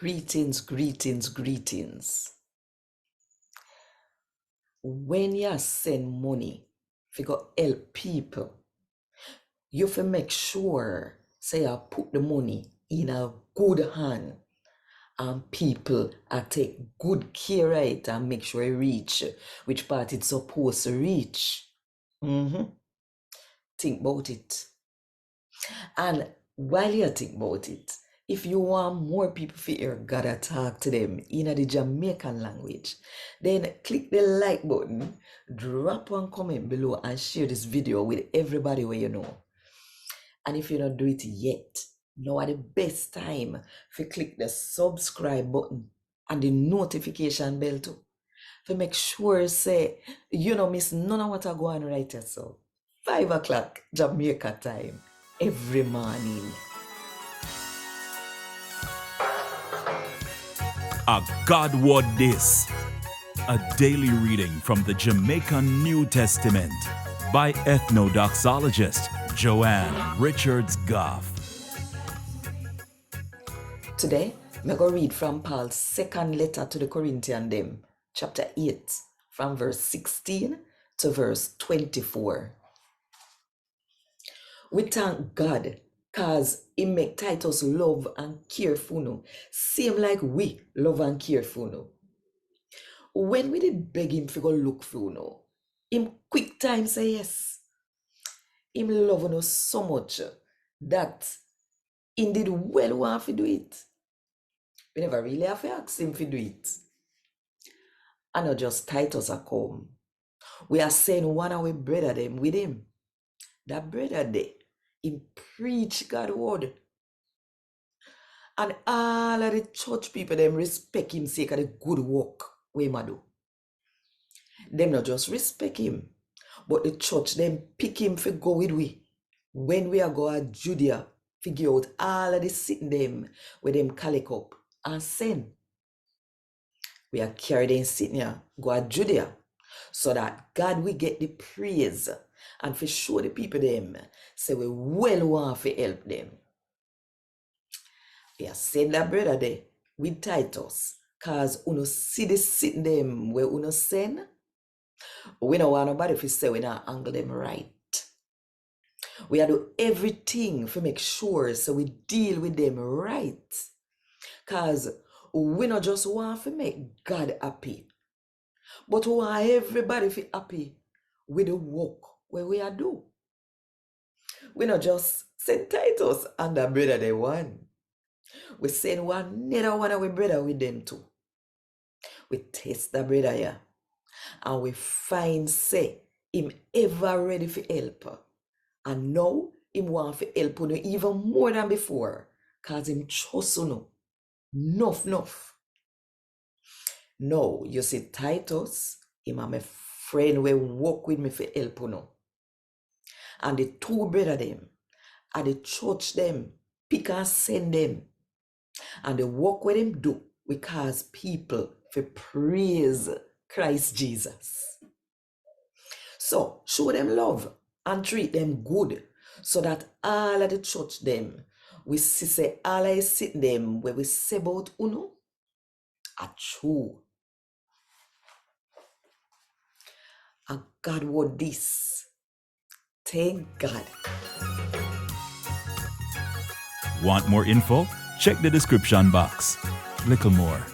Greetings, greetings, greetings. When you send money to go help people, you have to make sure say you put the money in a good hand and people take good care of it and make sure it reach which part it's supposed to reach. Think about it. And while you think about it, if you want more people to hear God talk to them in the Jamaican language, then click the like button, drop one comment below and share this video with everybody where you know. And if you don't do it yet, now at the best time to click the subscribe button and the notification bell too. To make sure say you don't miss none of what I go on right here. So 5 o'clock Jamaica time every morning. A God Word This, a daily reading from the Jamaican New Testament by Ethnodoxologist Joanne Richards Goffe. Today, I'm going to read from Paul's second letter to the Corinthians, them, chapter 8, from verse 16 to verse 24. We thank God because He make Titus love and care for you, same like we love and care for you. When we did beg Him to go look for you, Him quick time say yes. Him love us so much that He did well want to do it. We never really have to ask Him to do it. And not just Titus are come. We are saying one of our brother them with him. That brother there, Him preach God's word. And all of the church people them respect Him sake of the good work we ma do. Them not just respect Him, but the church them pick Him for go with we. When we are go to Judea, figure out all of the sitting them with them collect up and send. We are carried in sitting here, go to Judea, so that God will get the praise and for sure the people them say we well want to help them. We are send that brother there with Titus, cause uno see the sitting them where uno send. We don't want nobody to say we not angle them right. We are do everything to make sure so we deal with them right. Cause we not just want to make God happy, but we want everybody to be happy with the work where we are do. We not just send Titus and the brother they want. We send another one of our brother with them too. We test the brother here and we find say him ever ready for help. And now him want to help you even more than before cause him trust you. Enough. Now, you see Titus, him and my friend will work with me for help you. And the two brother them, and the church them, pick and send them. And the work with them do, we cause people to praise Christ Jesus. So, show them love and treat them good, so that all of the church them, we see say all I sit them where we say about uno are true. And God word this. Thank God. Want more info? Check the description box. Little more.